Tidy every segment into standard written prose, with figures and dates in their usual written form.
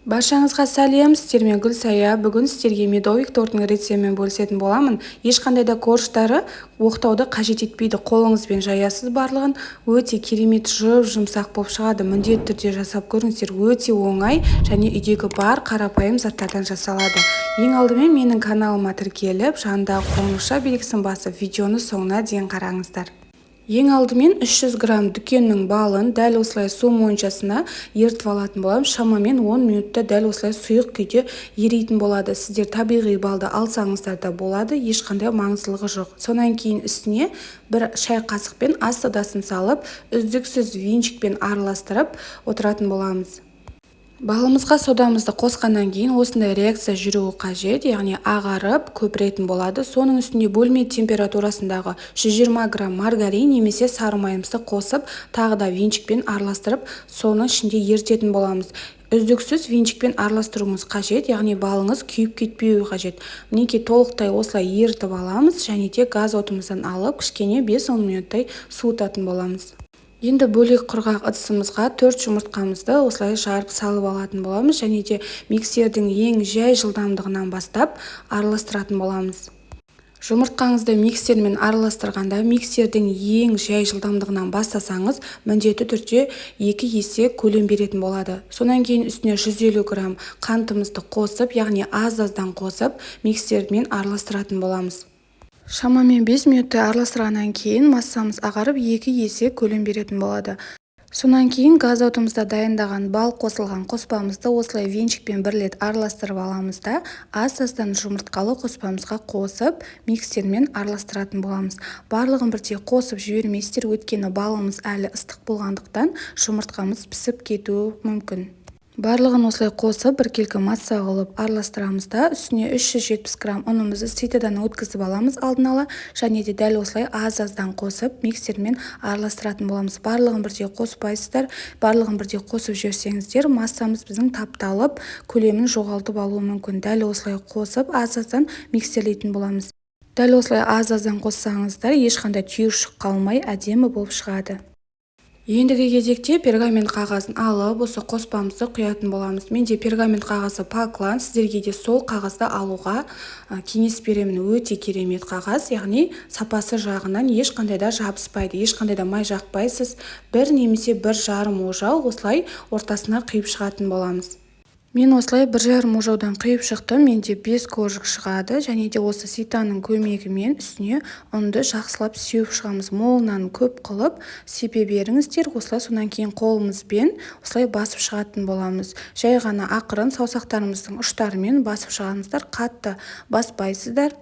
Баршаңызға сәлем, сіздермен Гүлсая. Бүгін сіздерге медовик торттың рецептімен бөлісетін боламын. Ешқандай да корждары оқтауды қажет етпейді. Қолыңызбен жаясыз барлығын. Өте керемет жұмсақ болып шығады. Міндетті түрде жасап көріңіздер. Өте оңай және үйдегі бар қарапайым заттардан жасалады. Ең алдымен менің каналыма тіркеліп, жанындағы қоңырауша белгісін басып, видеоны соңына дейін қараңыздар. Ең алдымен 300 грамм дүкеннің балын дәл осылай су моншасына ертіп алатын боламыз. Шамамен 10 минутта дәл осылай сұйық күйде еритін болады. Сіздер табиғи балды алсаңыздар да болады, ешқандай маңыздылығы жоқ. Сонан кейін үстіне бір шай қасықпен ас содасын салып, үздіксіз венчикпен араластырып отыратын боламыз. Балымызға содамызды қосқаннан кейін осындай реакция жүруі қажет, яғни ағарып көпіретін болады. Соның үстінде бөлме температурасындағы 120 грамм маргарин немесе сары майымызды қосып, тағы да венчикпен араластырып, соның ішінде ертетін боламыз. Үздіксіз венчикпен араластыруымыз қажет, яғни балыңыз күйіп кетпеуі қажет. Мінекей толықтай осылай ертіп аламыз және де газ отымыздан алып, кішкене 5-10 минуттай суытатын боламыз. Енді бөлек құрғақ ыдысымызға 4 жұмыртқамызды осылай жарып салып алатын боламыз және де миксердің ең жай жылдамдығынан бастап араластыратын боламыз. Жұмыртқаңызды миксермен араластырғанда миксердің ең жай жылдамдығынан бастасаңыз, міндетті түрде 2 есе көлем беретін болады. Сонан кейін үстіне 150 грамм қантымызды қосып, яғни аз-аздан қосып, миксермен араластыратын боламыз. Шамамен 5 минуттай араластырғаннан кейін массамыз ағарып 2 есе көлем беретін болады. Сонан кейін газ отымызда дайындаған бал қосылған қоспамызды осылай венчикпен бірлет араластырып аламыз да, аз-аздан жұмыртқалы қоспамызға қосып, миксермен араластыратын боламыз. Барлығын бірдей қосып жібермейсіздер, өйткені балымыз әлі ыстық болғандықтан жұмыртқамыз пісіп кетуі мүмкін. Барлығын осылай қосып, біркелкі масса қылып араластырамыз да, үстіне 370 грамм ұнымызды ситыдан өткізіп аламыз алдын ала, және де дәл осылай аз-аздан қосып, миксермен араластыратын боламыз. Барлығын бірдей қоспайсыздар, барлығын бірдей қосып жіберсеңіздер, массамыз біздің тапталып, көлемін жоғалтып алуы мүмкін. Дәл осылай қосып, аз-аздан миксерлейтін боламыз. Дәл осылай аз-аздан қоссаңыздар, ешқандай түйіршік қалмай әдемі болып шығады. Ендігі кезекте пергамент қағазын алып, осы қоспамызды құятын боламыз. Менде пергамент қағазы Паклан, сіздерге де сол қағазды алуға кеңес беремін. Өте керемет қағаз, яғни сапасы жағынан ешқандай да жабыспайды, ешқандай да май жақпайсыз. Бір немесе 1,5 ожау осылай ортасына қиып шығатын боламыз. Мен осылай 1,5 ожаудан қиып шықтым, менде 5 коржық шығады, және де осы ситаның көмегімен үстіне ұнды жақсылап сеуіп шығамыз. Молынан көп қылып сепе беріңіздер, осылай сонан кейін қолымызбен осылай басып шығатын боламыз. Жай ғана ақырын саусақтарымыздың ұштарымен басып шығаңыздар, қатты баспайсыздар.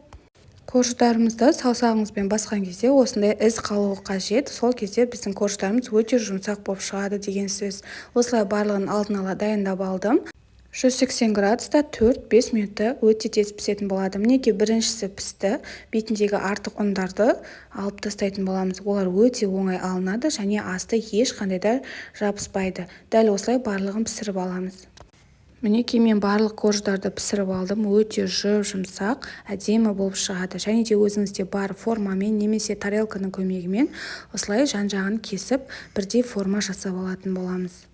Корждарымызды саусағыңызбен басқан кезде осындай із қалуы қажет, сол кезде біздің корждарымыз өте жұмсақ болып шығады деген сөз. Осылай барлығын алдын ала дайындап алдым. 180 градуста 4-5 минутта өте тез пісетін болады. Мінекей біріншісі пісті, бетіндегі артық ұндарды алып тастайтын боламыз. Олар өте оңай алынады және асты ешқандай да жабыспайды. Дәл осылай барлығын пісіріп аламыз. Мінекей мен барлық корждарды пісіріп алдым, өте жұмсақ, әдемі болып шығады. Және де өзіңізде бар формамен немесе тарелканың көмегімен осылай жан-жағын кесіп, бірдей форма жасап алатын боламыз.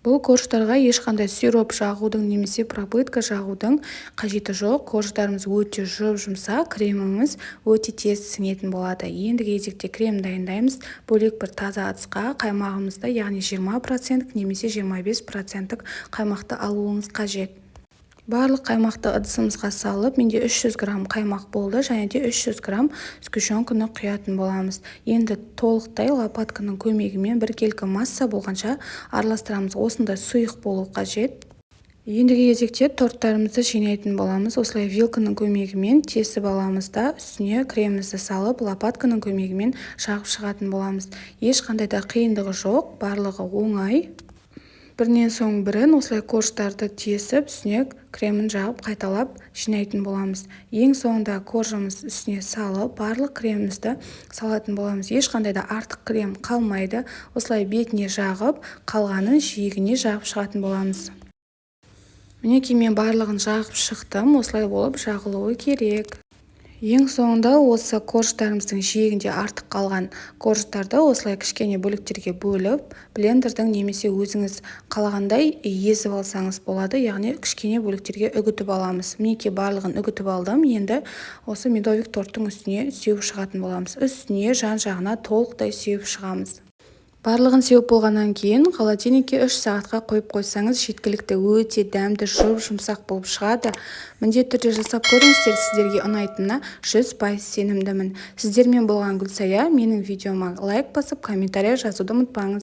Бұл корждарға ешқандай сироп жағудың немесе пропитка жағудың қажеті жоқ. Корждарымыз өте жұмсақ, креміміз өте тез сіңетін болады. Ендігі кезекте крем дайындаймыз. Бөлек бір таза ыдысқа қаймағымызды, яғни 20% немесе 25% қаймақты алуыңыз қажет. Барлық қаймақты ыдысымызға салып, менде 300 грамм қаймақ болды, және де 300 грамм сгущенканы құятын боламыз. Енді толықтай лопатканың көмегімен біркелкі масса болғанша араластырамыз. Осында сұйық болу қажет. Ендігі кезекте торттарымызды жинайтын боламыз. Осылай вилканың көмегімен тесіп аламыз да, үстіне кремімізді салып, лопатканың көмегімен жағып шығатын боламыз. Ешқандай да қиындығы жоқ, барлығы оңай. Бірінен соң бірін осылай корждарды тесіп, үстіне кремін жағып қайталап жинайтын боламыз. Ең соңында коржымыз үстіне салып, барлық кремімізді салатын боламыз. Ешқандай да артық крем қалмайды. Осылай бетіне жағып, қалғанын жиегіне жағып шығатын боламыз. Мінекей мен барлығын жағып шықтым, осылай болып жағылуы керек. Ең соңында осы корждарымыздың жиегінде артық қалған корждарды осылай кішкене бөліктерге бөліп, блендердің немесе өзіңіз қалағандай езіп алсаңыз болады. Яғни кішкене бөліктерге үгітіп аламыз. Мінекей барлығын үгітіп алдым. Енді осы медовик торттың үстіне сеуіп шығатын боламыз. Үстіне жан-жағына толықтай сеуіп шығамыз. Барлығын сеуіп болғаннан кейін холодильникке 3 сағатқа қойып қойсаңыз жеткілікті, өте дәмді, жұмсақ болып шығады. Міндетті түрде жасап көріңіздер, сіздерге ұнайтынына 100% сенімдімін. Сіздермен болған Гүлсая. Менің видеома лайк басып, комментарий жазуды ұмытпаңыз.